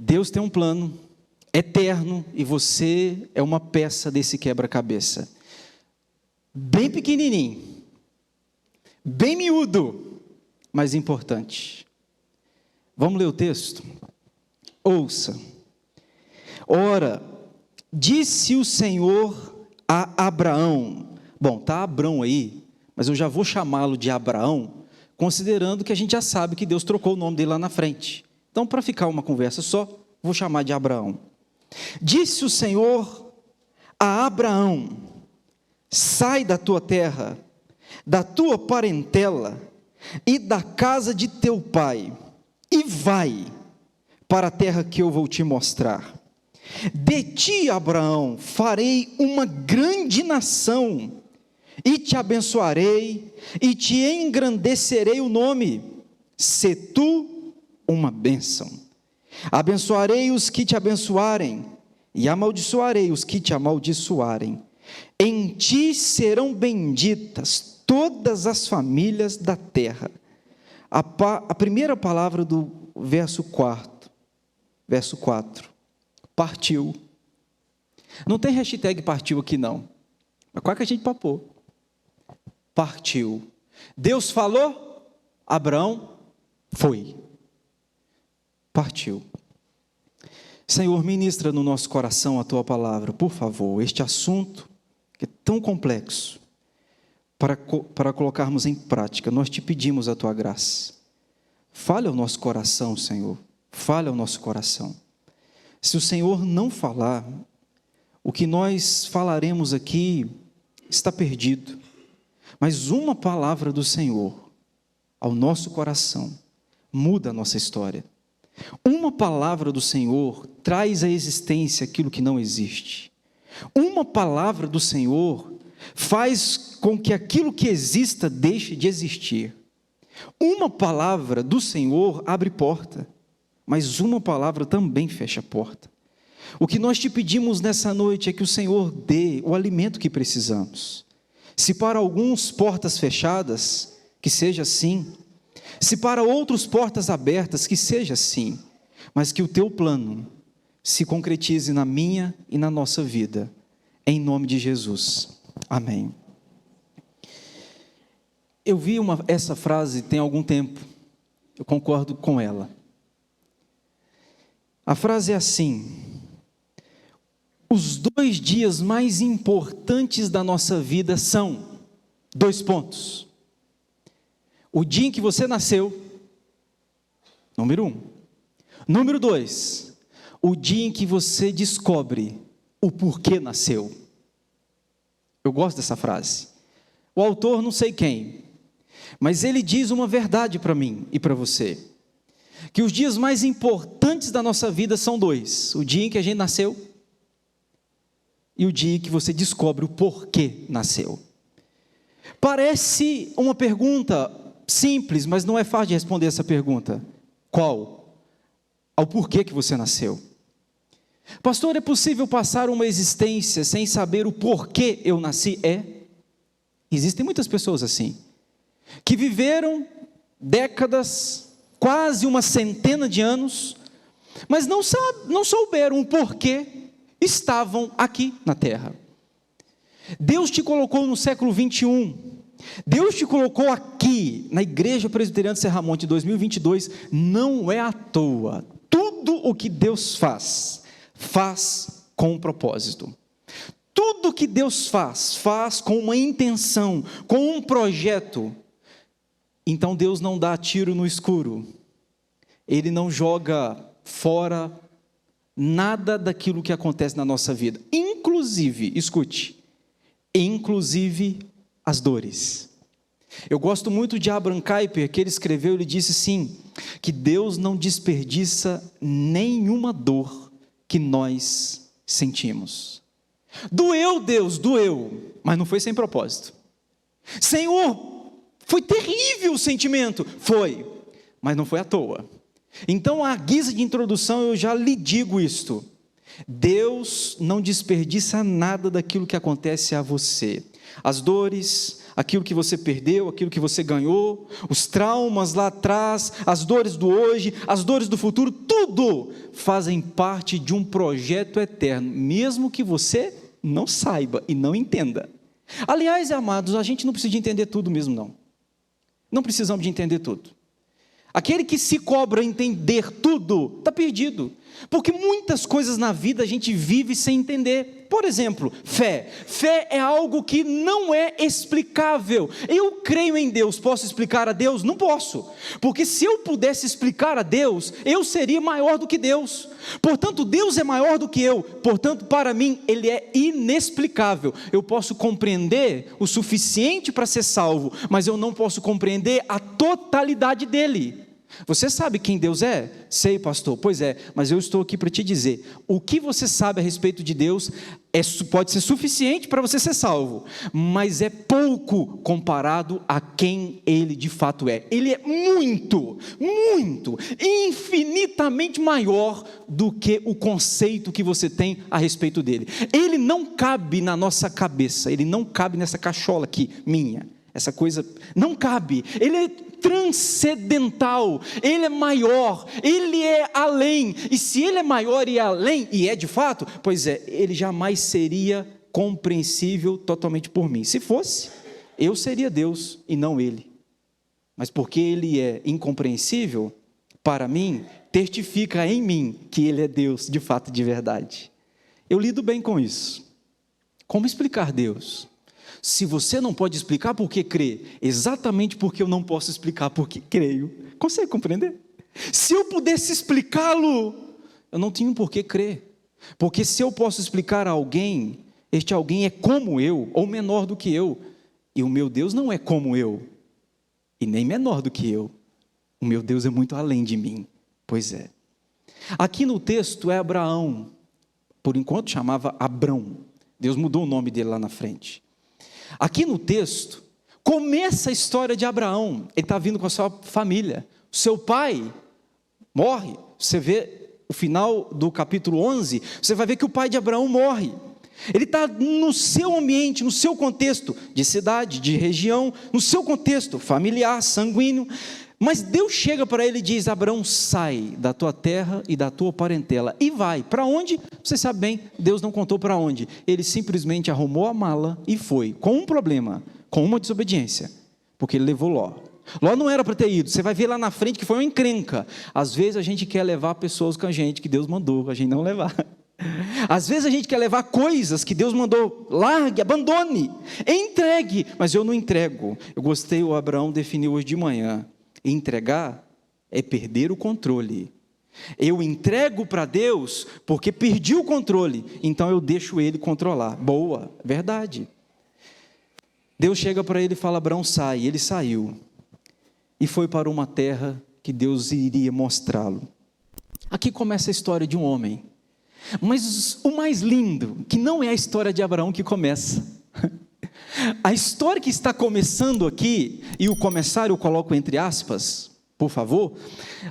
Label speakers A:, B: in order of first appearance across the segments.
A: Deus tem um plano eterno e você é uma peça desse quebra-cabeça. Bem pequenininho, bem miúdo, mas importante. Vamos ler o texto? Ouça. Ora, disse o Senhor a Abraão. Bom, está Abrão aí, mas eu já vou chamá-lo de Abraão, considerando que a gente já sabe que Deus trocou o nome dele lá na frente. Então, para ficar uma conversa só, vou chamar de Abraão. Disse o Senhor a Abraão: sai da tua terra, da tua parentela e da casa de teu pai, e vai para a terra que eu vou te mostrar. De ti, Abraão, farei uma grande nação, e te abençoarei, e te engrandecerei o nome. Sê tu uma bênção. Abençoarei os que te abençoarem, e amaldiçoarei os que te amaldiçoarem. Em ti serão benditas todas as famílias da terra. A primeira palavra do verso 4. Partiu. Não tem hashtag partiu aqui não. Mas qual é que a gente papou? Partiu. Deus falou, Abraão foi. Partiu. Senhor, ministra no nosso coração a tua palavra, por favor, este assunto que é tão complexo, para colocarmos em prática. Nós te pedimos a tua graça. Fale ao nosso coração, Senhor. Fale ao nosso coração. Se o Senhor não falar, o que nós falaremos aqui está perdido. Mas uma palavra do Senhor ao nosso coração muda a nossa história. Uma palavra do Senhor traz à existência aquilo que não existe. Uma palavra do Senhor faz com que aquilo que exista deixe de existir. Uma palavra do Senhor abre porta, mas uma palavra também fecha a porta. O que nós te pedimos nessa noite é que o Senhor dê o alimento que precisamos. Se para alguns portas fechadas, que seja assim. Se para outros portas abertas, que seja assim. Mas que o teu plano se concretize na minha e na nossa vida. Em nome de Jesus. Amém. Eu vi essa frase tem algum tempo. Eu concordo com ela. A frase é assim: os 2 dias mais importantes da nossa vida são, 2 pontos. O dia em que você nasceu, número 1. Número 2, o dia em que você descobre o porquê nasceu. Eu gosto dessa frase. O autor não sei quem, mas ele diz uma verdade para mim e para você. Que os dias mais importantes da nossa vida são 2. O dia em que a gente nasceu e o dia em que você descobre o porquê nasceu. Parece uma pergunta simples, mas não é fácil de responder essa pergunta. Qual? Ao porquê que você nasceu. Pastor, é possível passar uma existência sem saber o porquê eu nasci? Existem muitas pessoas assim, que viveram décadas, quase uma centena de anos, mas não souberam o porquê estavam aqui na terra. Deus te colocou no século 21, Deus te colocou aqui, na Igreja Presbiteriana de Serramonte 2022, não é à toa. Tudo o que Deus faz com um propósito. Tudo que Deus faz com uma intenção, com um projeto. Então Deus não dá tiro no escuro. Ele não joga fora nada daquilo que acontece na nossa vida. Inclusive, escute, as dores. Eu gosto muito de Abraham Kuyper, que ele escreveu, ele disse assim, que Deus não desperdiça nenhuma dor que nós sentimos. Doeu, Deus, doeu, mas não foi sem propósito. Senhor, foi terrível o sentimento, foi, mas não foi à toa. Então, à guisa de introdução, eu já lhe digo isto: Deus não desperdiça nada daquilo que acontece a você. As dores, aquilo que você perdeu, aquilo que você ganhou, os traumas lá atrás, as dores do hoje, as dores do futuro, tudo fazem parte de um projeto eterno, mesmo que você não saiba e não entenda. Aliás, amados, a gente não precisa de entender tudo mesmo, não. Não precisamos de entender tudo. Aquele que se cobra entender tudo, está perdido. Porque muitas coisas na vida a gente vive sem entender. Por exemplo, fé. Fé é algo que não é explicável. Eu creio em Deus, posso explicar a Deus? Não posso. Porque se eu pudesse explicar a Deus, eu seria maior do que Deus. Portanto, Deus é maior do que eu. Portanto, para mim, Ele é inexplicável. Eu posso compreender o suficiente para ser salvo, mas eu não posso compreender a totalidade dele. Você sabe quem Deus é? Sei, pastor. Pois é, mas eu estou aqui para te dizer, o que você sabe a respeito de Deus pode ser suficiente para você ser salvo, mas é pouco comparado a quem Ele de fato é. Ele é muito, infinitamente maior do que o conceito que você tem a respeito dele. Ele não cabe na nossa cabeça, ele não cabe nessa cachola aqui, minha. Essa coisa não cabe. Ele é transcendental, Ele é maior, Ele é além, e se Ele é maior e além, e é de fato, pois é, Ele jamais seria compreensível totalmente por mim. Se fosse, eu seria Deus e não Ele, mas porque Ele é incompreensível para mim, testifica em mim que Ele é Deus de fato, de verdade. Eu lido bem com isso. Como explicar Deus? Se você não pode explicar por que crê, exatamente porque eu não posso explicar por que creio. Consegue compreender? Se eu pudesse explicá-lo, eu não tinha por que crer. Porque se eu posso explicar a alguém, este alguém é como eu, ou menor do que eu. E o meu Deus não é como eu, e nem menor do que eu. O meu Deus é muito além de mim. Pois é. Aqui no texto é Abraão. Por enquanto chamava Abrão. Deus mudou o nome dele lá na frente. Aqui no texto, começa a história de Abraão. Ele está vindo com a sua família. O seu pai morre. Você vê o final do capítulo 11, você vai ver que o pai de Abraão morre. Ele está no seu ambiente, no seu contexto de cidade, de região, no seu contexto familiar, sanguíneo. Mas Deus chega para ele e diz: Abraão, sai da tua terra e da tua parentela e vai. Para onde? Você sabe bem, Deus não contou para onde. Ele simplesmente arrumou a mala e foi, com um problema, com uma desobediência, porque ele levou Ló. Ló não era para ter ido. Você vai ver lá na frente que foi uma encrenca. Às vezes a gente quer levar pessoas com a gente que Deus mandou a gente não levar. Às vezes a gente quer levar coisas que Deus mandou, largue, abandone, entregue, mas eu não entrego. Eu gostei, o Abraão definiu hoje de manhã: entregar é perder o controle. Eu entrego para Deus porque perdi o controle, então eu deixo Ele controlar. Boa, verdade. Deus chega para ele e fala: Abraão, sai. Ele saiu e foi para uma terra que Deus iria mostrá-lo. Aqui começa a história de um homem, mas o mais lindo, que não é a história de Abraão que começa. A história que está começando aqui, e o começar eu coloco entre aspas, por favor.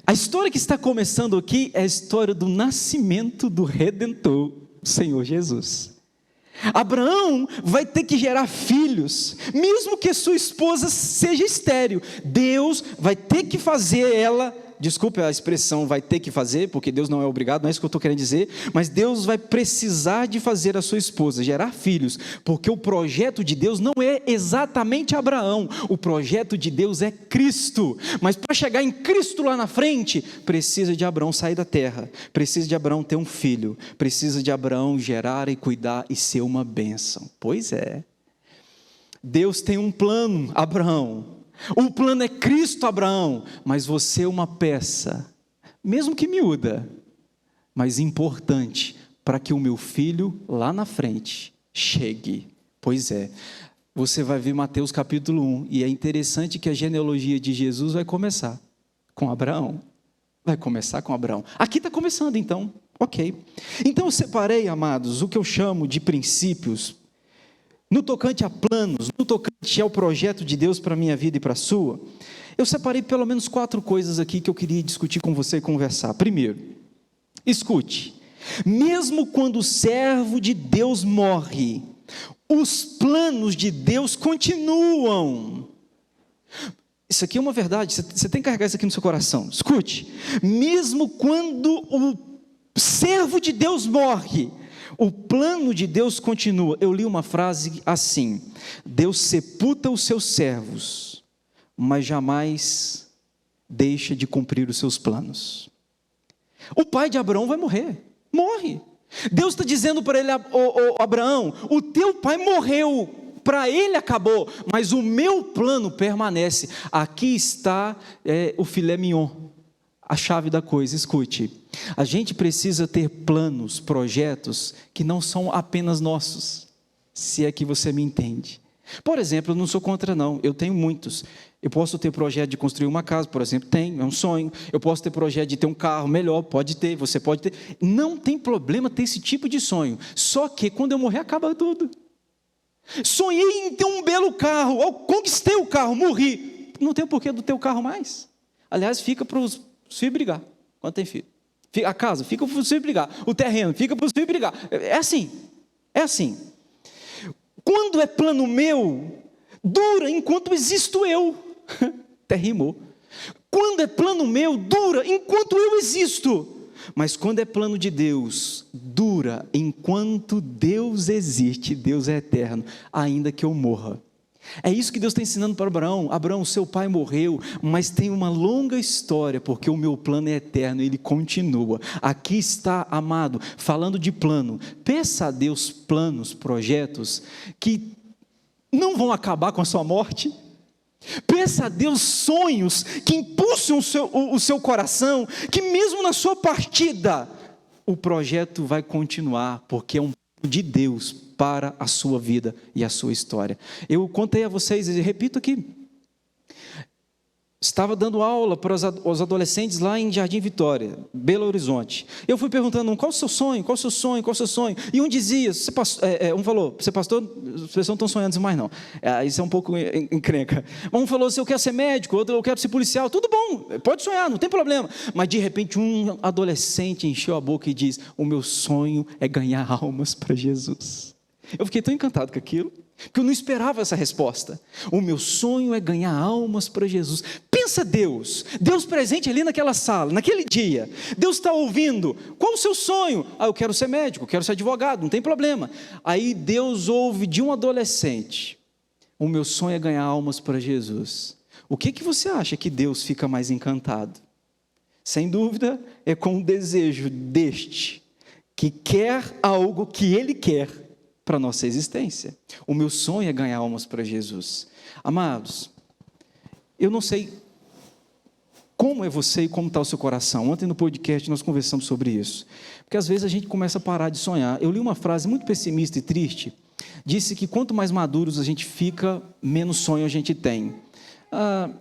A: A história que está começando aqui é a história do nascimento do Redentor, o Senhor Jesus. Abraão vai ter que gerar filhos, mesmo que sua esposa seja estéril. Deus vai ter que fazer ela, desculpe a expressão vai ter que fazer, porque Deus não é obrigado, não é isso que eu estou querendo dizer, mas Deus vai precisar de fazer a sua esposa gerar filhos, porque o projeto de Deus não é exatamente Abraão, o projeto de Deus é Cristo, mas para chegar em Cristo lá na frente, precisa de Abraão sair da terra, precisa de Abraão ter um filho, precisa de Abraão gerar e cuidar e ser uma bênção. Pois é, Deus tem um plano, Abraão. O plano é Cristo, Abraão, mas você é uma peça, mesmo que miúda, mas importante, para que o meu filho lá na frente chegue. Pois é, você vai ver Mateus capítulo 1, e é interessante que a genealogia de Jesus vai começar com Abraão. Vai começar com Abraão. Aqui está começando então, ok. Então eu separei, amados, o que eu chamo de princípios, no tocante a planos, no tocante ao projeto de Deus para a minha vida e para a sua. Eu separei pelo menos 4 coisas aqui que eu queria discutir com você e conversar. Primeiro, escute, mesmo quando o servo de Deus morre, os planos de Deus continuam. Isso aqui é uma verdade, você tem que carregar isso aqui no seu coração. Escute, mesmo quando o servo de Deus morre, o plano de Deus continua. Eu li uma frase assim: Deus sepulta os seus servos, mas jamais deixa de cumprir os seus planos. O pai de Abraão vai morrer, morre. Deus está dizendo para ele: Abraão, o teu pai morreu, para ele acabou, mas o meu plano permanece. Aqui está o filé mignon, a chave da coisa. Escute, a gente precisa ter planos, projetos que não são apenas nossos, se é que você me entende. Por exemplo, eu não sou contra não, eu tenho muitos. Eu posso ter projeto de construir uma casa, por exemplo, tenho, é um sonho. Eu posso ter projeto de ter um carro melhor, pode ter, você pode ter. Não tem problema ter esse tipo de sonho, só que quando eu morrer acaba tudo. Sonhei em ter um belo carro, eu conquistei o carro, morri, não tem o porquê do teu carro mais. Aliás, fica para os filhos brigar, quando tem filho. A casa fica para os filhos brigar, o terreno fica para os filhos brigar. É assim, é assim. Quando é plano meu, dura enquanto existo eu. Até rimou. Quando é plano meu, dura enquanto eu existo. Mas quando é plano de Deus, dura enquanto Deus existe. Deus é eterno, ainda que eu morra. É isso que Deus está ensinando para Abraão. Abraão, seu pai morreu, mas tem uma longa história, porque o meu plano é eterno, ele continua. Aqui está, amado, falando de plano. Peça a Deus planos, projetos que não vão acabar com a sua morte. Peça a Deus sonhos que impulsem o seu coração, que mesmo na sua partida, o projeto vai continuar, porque é um plano de Deus para a sua vida e a sua história. Eu contei a vocês, e repito aqui, estava dando aula para os adolescentes lá em Jardim Vitória, Belo Horizonte. Eu fui perguntando, qual o seu sonho, qual o seu sonho, qual o seu sonho? E um dizia, um falou, você pastor, as pessoas não estão sonhando mais não. Isso é um pouco encrenca. Um falou assim, eu quero ser médico, outro eu quero ser policial. Tudo bom, pode sonhar, não tem problema. Mas de repente um adolescente encheu a boca e diz, o meu sonho é ganhar almas para Jesus. Eu fiquei tão encantado com aquilo, porque eu não esperava essa resposta. O meu sonho é ganhar almas para Jesus. Pensa Deus presente ali naquela sala, naquele dia. Deus está ouvindo, qual o seu sonho? Eu quero ser médico, quero ser advogado, não tem problema. Aí Deus ouve de um adolescente, o meu sonho é ganhar almas para Jesus. O que você acha que Deus fica mais encantado? Sem dúvida, é com o desejo deste, que quer algo que Ele quer para a nossa existência. O meu sonho é ganhar almas para Jesus. Amados, eu não sei como é você e como está o seu coração. Ontem no podcast nós conversamos sobre isso. Porque às vezes a gente começa a parar de sonhar. Eu li uma frase muito pessimista e triste. Disse que quanto mais maduros a gente fica, menos sonho a gente tem.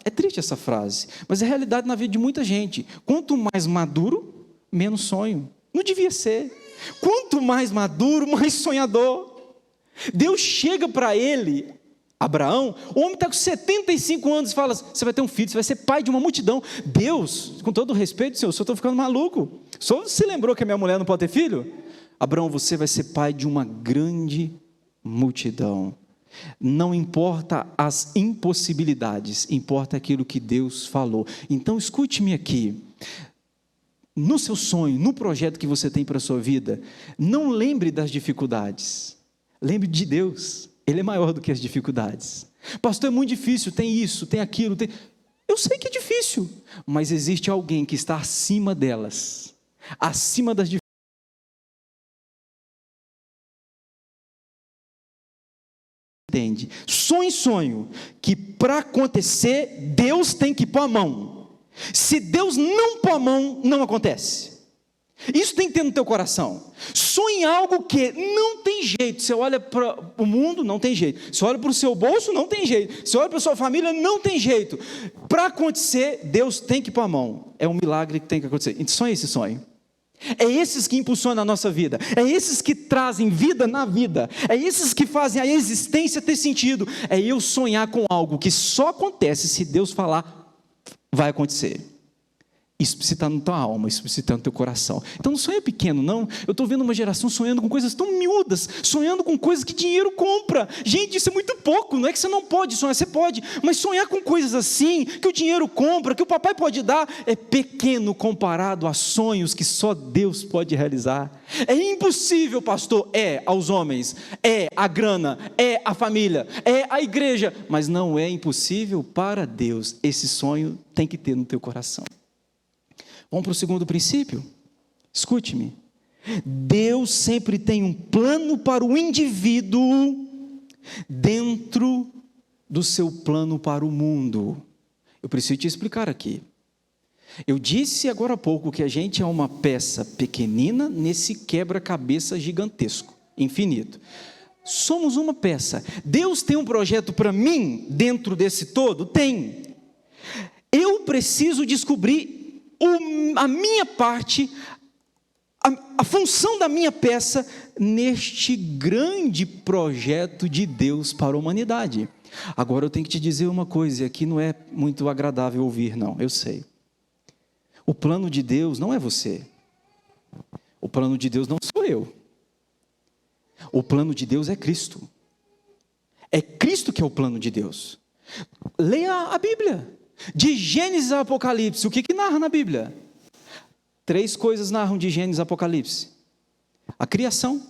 A: É triste essa frase, mas é realidade na vida de muita gente. Quanto mais maduro, menos sonho. Não devia ser. Quanto mais maduro, mais sonhador. Deus chega para ele, Abraão, o homem está com 75 anos e fala, você vai ter um filho, você vai ser pai de uma multidão. Deus, com todo o respeito, Senhor, eu estou ficando maluco. Só você lembrou que a minha mulher não pode ter filho? Abraão, você vai ser pai de uma grande multidão. Não importa as impossibilidades, importa aquilo que Deus falou. Então escute-me aqui. No seu sonho, no projeto que você tem para a sua vida, não lembre das dificuldades. Lembre de Deus, Ele é maior do que as dificuldades. Pastor, é muito difícil, tem isso, tem aquilo, tem... Eu sei que é difícil, mas existe alguém que está acima delas, acima das dificuldades. Entende? Sonho, que para acontecer, Deus tem que pôr a mão. Se Deus não pôr a mão, não acontece. Isso tem que ter no teu coração. Sonhe algo que não tem jeito. Você olha para o mundo, não tem jeito. Você olha para o seu bolso, não tem jeito. Você olha para a sua família, não tem jeito. Para acontecer, Deus tem que pôr a mão. É um milagre que tem que acontecer. Então, sonhe esse sonho. É esses que impulsionam a nossa vida. É esses que trazem vida na vida. É esses que fazem a existência ter sentido. É eu sonhar com algo que só acontece se Deus falar, vai acontecer. Isso precisa estar na tua alma, isso precisa estar no teu coração. Então não sonha pequeno, não. Eu estou vendo uma geração sonhando com coisas tão miúdas, sonhando com coisas que dinheiro compra. Gente, isso é muito pouco, não é que você não pode sonhar, você pode, mas sonhar com coisas assim, que o dinheiro compra, que o papai pode dar, é pequeno comparado a sonhos que só Deus pode realizar. É impossível, pastor, aos homens, a grana, a família, a igreja, mas não é impossível para Deus. Esse sonho tem que ter no teu coração. Vamos para o segundo princípio? Escute-me. Deus sempre tem um plano para o indivíduo dentro do seu plano para o mundo. Eu preciso te explicar aqui. Eu disse agora há pouco que a gente é uma peça pequenina nesse quebra-cabeça gigantesco, infinito. Somos uma peça. Deus tem um projeto para mim dentro desse todo? Tem. Eu preciso descobrir a minha parte, a função da minha peça neste grande projeto de Deus para a humanidade. Agora eu tenho que te dizer uma coisa, e aqui não é muito agradável ouvir, não, eu sei. O plano de Deus não é você. O plano de Deus não sou eu. O plano de Deus é Cristo. É Cristo que é o plano de Deus. Leia a Bíblia. De Gênesis a Apocalipse, o que narra na Bíblia? 3 coisas narram de Gênesis a Apocalipse. A criação,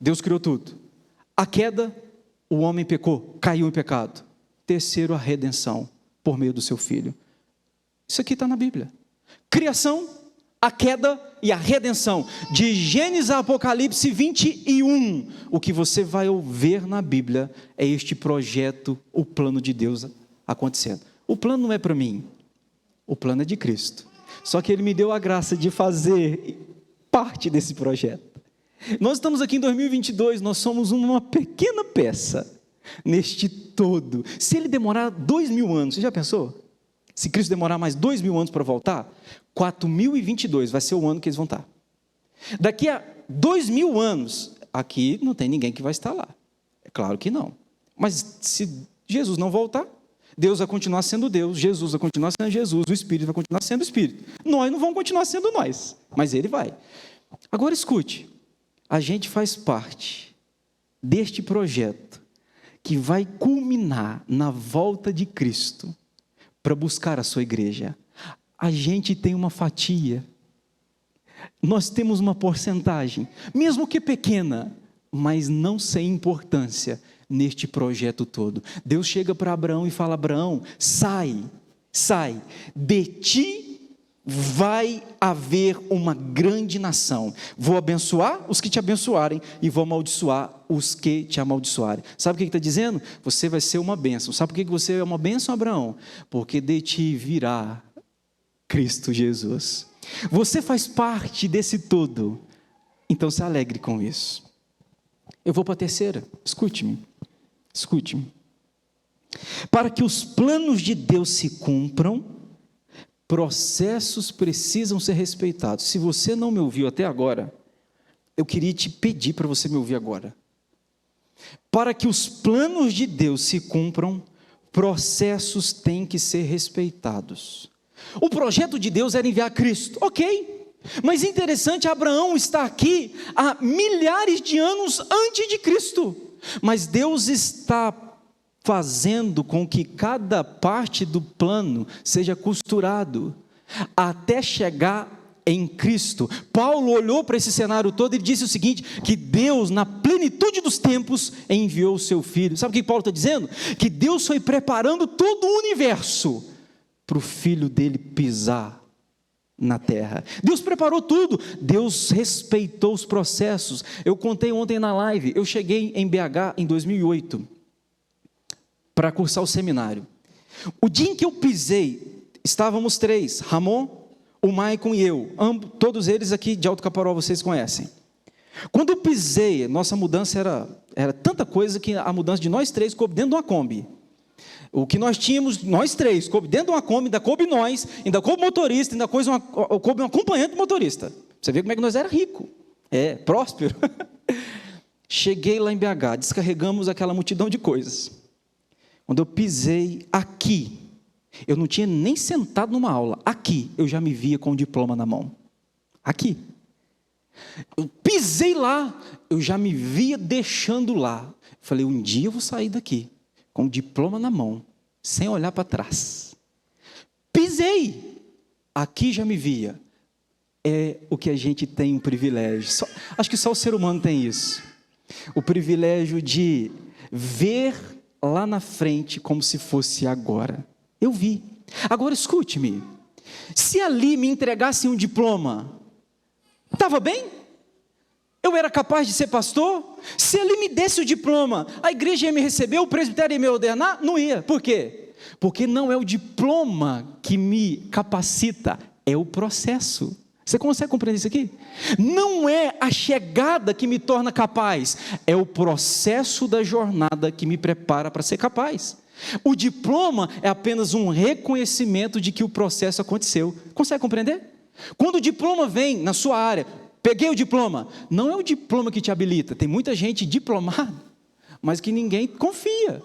A: Deus criou tudo. A queda, o homem pecou, caiu em pecado. Terceiro, a redenção, por meio do seu Filho. Isso aqui está na Bíblia. Criação, a queda e a redenção. De Gênesis a Apocalipse 21. O que você vai ver na Bíblia é este projeto, o plano de Deus acontecendo. O plano não é para mim, o plano é de Cristo. Só que Ele me deu a graça de fazer parte desse projeto. Nós estamos aqui em 2022, nós somos uma pequena peça neste todo. Se Ele demorar 2000 anos, você já pensou? Se Cristo demorar mais 2000 anos para voltar, 4022 vai ser o ano que eles vão estar. Daqui a 2000 anos, aqui não tem ninguém que vai estar lá. É claro que não. Mas se Jesus não voltar, Deus vai continuar sendo Deus, Jesus vai continuar sendo Jesus, o Espírito vai continuar sendo o Espírito. Nós não vamos continuar sendo nós, mas Ele vai. Agora escute, a gente faz parte deste projeto que vai culminar na volta de Cristo para buscar a sua igreja. A gente tem uma fatia, nós temos uma porcentagem, mesmo que pequena, mas não sem importância, neste projeto todo. Deus chega para Abraão e fala: Abraão, sai, de ti vai haver uma grande nação. Vou abençoar os que te abençoarem e vou amaldiçoar os que te amaldiçoarem. Sabe o que está dizendo? Você vai ser uma bênção. Sabe por que você é uma bênção, Abraão? Porque de ti virá Cristo Jesus. Você faz parte desse todo. Então se alegre com isso. Eu vou para a terceira. Escute-me. Para que os planos de Deus se cumpram, processos precisam ser respeitados. Se você não me ouviu até agora, eu queria te pedir para você me ouvir agora. Para que os planos de Deus se cumpram, processos têm que ser respeitados. O projeto de Deus era enviar Cristo, ok. Mas interessante, Abraão está aqui há milhares de anos antes de Cristo. Mas Deus está fazendo com que cada parte do plano seja costurado, até chegar em Cristo. Paulo olhou para esse cenário todo e disse o seguinte, que Deus, na plenitude dos tempos, enviou o seu Filho. Sabe o que Paulo está dizendo? Que Deus foi preparando todo o universo para o Filho dele pisar na terra. Deus preparou tudo, Deus respeitou os processos. Eu contei ontem na live, eu cheguei em BH em 2008, para cursar o seminário. O dia em que eu pisei, estávamos 3, Ramon, o Maicon e eu, todos eles aqui de Alto Caparó, vocês conhecem. Quando eu pisei, nossa mudança era tanta coisa que a mudança de nós 3 coube dentro de uma Kombi. O que nós tínhamos, nós 3, coube dentro de uma Kombi, ainda coube nós, ainda coube motorista, ainda coube um acompanhante motorista. Você vê como é que nós era rico, próspero. Cheguei lá em BH, descarregamos aquela multidão de coisas. Quando eu pisei aqui, Eu não tinha nem sentado numa aula. Aqui, eu já me via com o diploma na mão. Aqui. Eu pisei lá, eu já me via deixando lá. Falei, um dia eu vou sair daqui, com o diploma na mão, sem olhar para trás. Pisei. Aqui já me via. É o que a gente tem um privilégio. Acho que só o ser humano tem isso. O privilégio de ver lá na frente como se fosse agora. Eu vi. Agora escute-me. Se ali me entregassem um diploma, estava bem? Eu era capaz de ser pastor? Se ali me desse o diploma, a igreja ia me receber, o presbitério ia me ordenar? Não ia. Por quê? Porque não é o diploma que me capacita, é o processo. Você consegue compreender isso aqui? Não é a chegada que me torna capaz, é o processo da jornada que me prepara para ser capaz. O diploma é apenas um reconhecimento de que o processo aconteceu. Consegue compreender? Quando o diploma vem na sua área, peguei o diploma, não é o diploma que te habilita. Tem muita gente diplomada, mas que ninguém confia.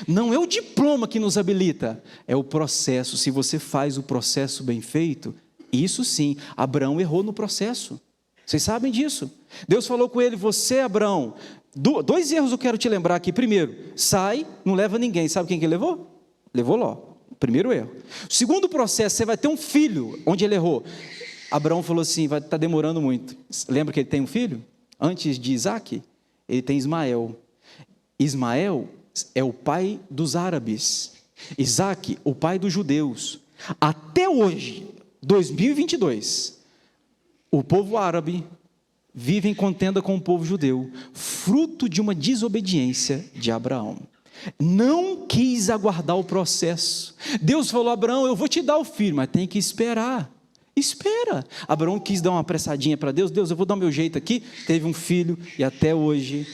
A: Não é o diploma que nos habilita, é o processo. Se você faz o processo bem feito, isso sim, Abraão errou no processo. Vocês sabem disso. Deus falou com ele, você, Abraão, 2 erros eu quero te lembrar aqui. Primeiro, sai, não leva ninguém. Sabe quem que levou? Levou Ló. Primeiro erro. Segundo processo, você vai ter um filho, onde ele errou. Abraão falou assim, vai estar demorando muito. Lembra que ele tem um filho? Antes de Isaac, ele tem Ismael. Ismael é o pai dos árabes. Isaac, o pai dos judeus. Até hoje, 2022, o povo árabe vive em contenda com o povo judeu, fruto de uma desobediência de Abraão. Não quis aguardar o processo. Deus falou, Abraão, eu vou te dar o filho, mas tem que esperar. Espera. Abraão quis dar uma apressadinha para Deus. Deus, eu vou dar o meu jeito aqui. Teve um filho e até hoje,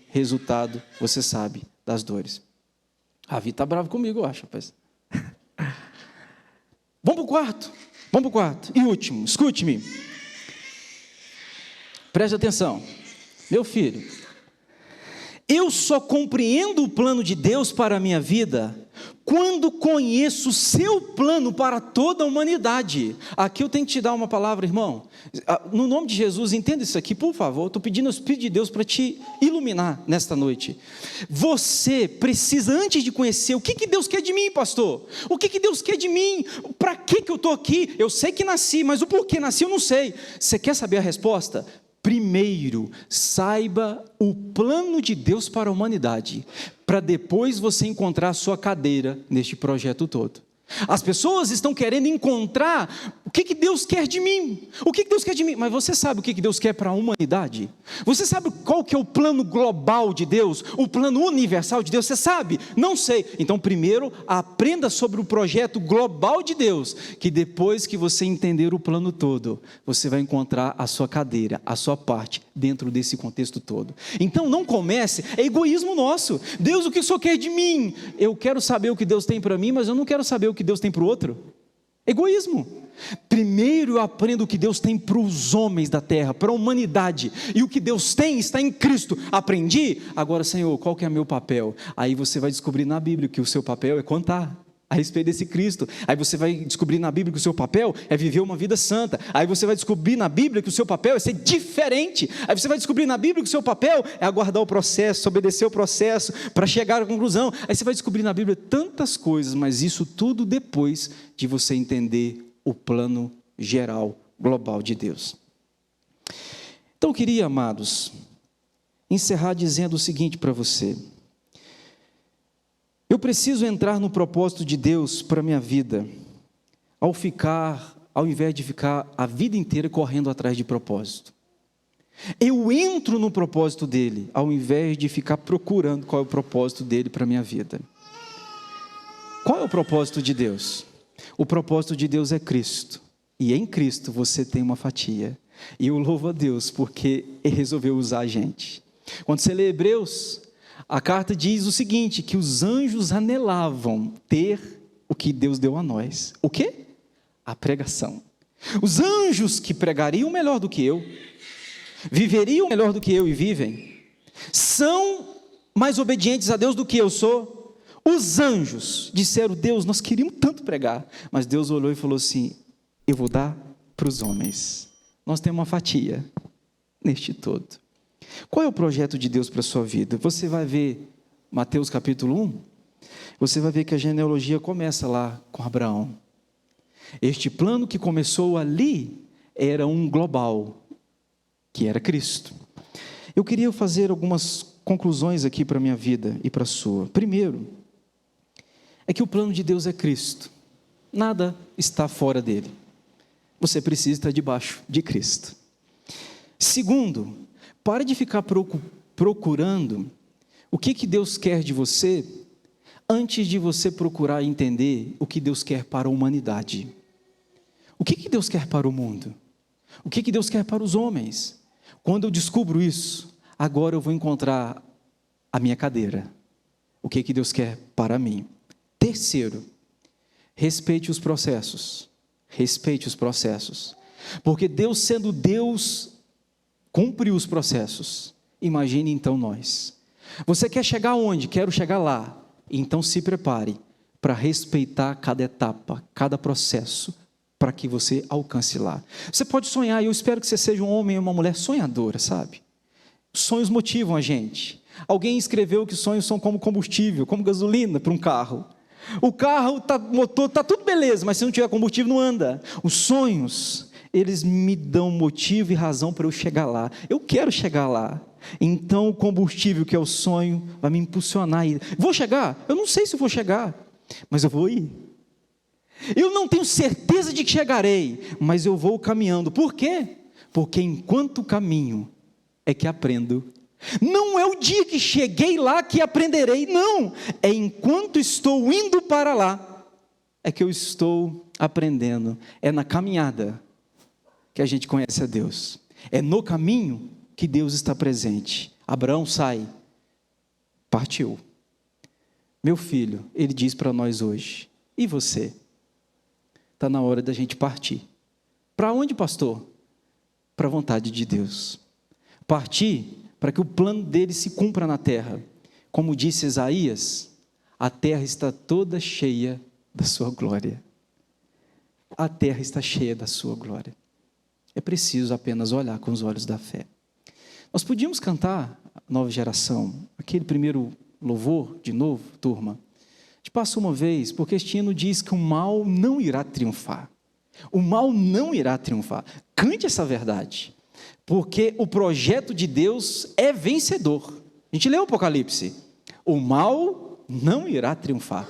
A: resultado, você sabe, das dores. A Vivi está brava comigo, eu acho, rapaz. Vamos para o quarto. E último, escute-me. Preste atenção. Meu filho, eu só compreendo o plano de Deus para a minha vida quando conheço o seu plano para toda a humanidade. Aqui eu tenho que te dar uma palavra, irmão. No nome de Jesus, entenda isso aqui, por favor. Estou pedindo ao Espírito de Deus para te iluminar nesta noite. Você precisa, antes de conhecer o que Deus quer de mim, pastor. O que Deus quer de mim? Para que eu estou aqui? Eu sei que nasci, mas o porquê nasci eu não sei. Você quer saber a resposta? Primeiro, saiba o plano de Deus para a humanidade, para depois você encontrar a sua cadeira neste projeto todo. As pessoas estão querendo encontrar o que Deus quer de mim, o que Deus quer de mim, mas você sabe o que Deus quer para a humanidade? Você sabe qual que é o plano global de Deus, o plano universal de Deus? Você sabe? Não sei. Então primeiro aprenda sobre o projeto global de Deus, que depois que você entender o plano todo, você vai encontrar a sua cadeira, a sua parte dentro desse contexto todo. Então não comece, é egoísmo nosso. Deus, o que o Senhor quer de mim? Eu quero saber o que Deus tem para mim, mas eu não quero saber o que Deus tem para o outro. Egoísmo. Primeiro eu aprendo o que Deus tem para os homens da terra, para a humanidade, e o que Deus tem está em Cristo. Aprendi? Agora, Senhor, qual que é o meu papel? Aí você vai descobrir na Bíblia que o seu papel é contar a respeito desse Cristo. Aí você vai descobrir na Bíblia que o seu papel é viver uma vida santa. Aí você vai descobrir na Bíblia que o seu papel é ser diferente. Aí você vai descobrir na Bíblia que o seu papel é aguardar o processo, obedecer o processo para chegar à conclusão. Aí você vai descobrir na Bíblia tantas coisas, mas isso tudo depois de você entender o plano geral, global de Deus. Então eu queria, amados, encerrar dizendo o seguinte para você. Eu preciso entrar no propósito de Deus para a minha vida, ao invés de ficar a vida inteira correndo atrás de propósito. Eu entro no propósito dele, ao invés de ficar procurando qual é o propósito dele para a minha vida. Qual é o propósito de Deus? O propósito de Deus é Cristo, e em Cristo você tem uma fatia. E eu louvo a Deus porque Ele resolveu usar a gente. Quando você lê Hebreus, a carta diz o seguinte, que os anjos anelavam ter o que Deus deu a nós. O quê? A pregação. Os anjos que pregariam melhor do que eu, viveriam melhor do que eu e vivem, são mais obedientes a Deus do que eu sou. Os anjos disseram: Deus, nós queríamos tanto pregar, mas Deus olhou e falou assim: eu vou dar para os homens. Nós temos uma fatia neste todo. Qual é o projeto de Deus para a sua vida? Você vai ver Mateus capítulo 1, você vai ver que a genealogia começa lá com Abraão. Este plano que começou ali era um global, que era Cristo. Eu queria fazer algumas conclusões aqui para a minha vida e para a sua. Primeiro, é que o plano de Deus é Cristo. Nada está fora dele. Você precisa estar debaixo de Cristo. Segundo, pare de ficar procurando o que Deus quer de você, antes de você procurar entender o que Deus quer para a humanidade. O que Deus quer para o mundo? O que Deus quer para os homens? Quando eu descubro isso, agora eu vou encontrar a minha cadeira. O que Deus quer para mim? Terceiro, respeite os processos. Respeite os processos. Porque Deus, sendo Deus, cumpriu os processos. Imagine então nós. Você quer chegar aonde? Quero chegar lá. Então se prepare para respeitar cada etapa, cada processo, para que você alcance lá. Você pode sonhar, e eu espero que você seja um homem ou uma mulher sonhadora, sabe? Sonhos motivam a gente. Alguém escreveu que sonhos são como combustível, como gasolina para um carro. O carro, motor, está tudo beleza, mas se não tiver combustível não anda. Os sonhos, eles me dão motivo e razão para eu chegar lá. Eu quero chegar lá. Então o combustível, que é o sonho, vai me impulsionar a ir. Vou chegar? Eu não sei se vou chegar, mas eu vou ir. Eu não tenho certeza de que chegarei, mas eu vou caminhando. Por quê? Porque enquanto caminho é que aprendo. Não é o dia que cheguei lá que aprenderei, não. É enquanto estou indo para lá, é que eu estou aprendendo. É na caminhada que a gente conhece a Deus. É no caminho que Deus está presente. Abraão sai, partiu. Meu filho, ele diz para nós hoje: e você? Está na hora da gente partir. Para onde, pastor? Para a vontade de Deus. Partir para que o plano dele se cumpra na terra. Como disse Isaías, a terra está toda cheia da sua glória. A terra está cheia da sua glória. É preciso apenas olhar com os olhos da fé. Nós podíamos cantar, Nova Geração, aquele primeiro louvor, de novo, turma. A gente passa uma vez, porque este hino diz que o mal não irá triunfar. O mal não irá triunfar. Cante essa verdade. Porque o projeto de Deus é vencedor. A gente leu o Apocalipse. O mal não irá triunfar.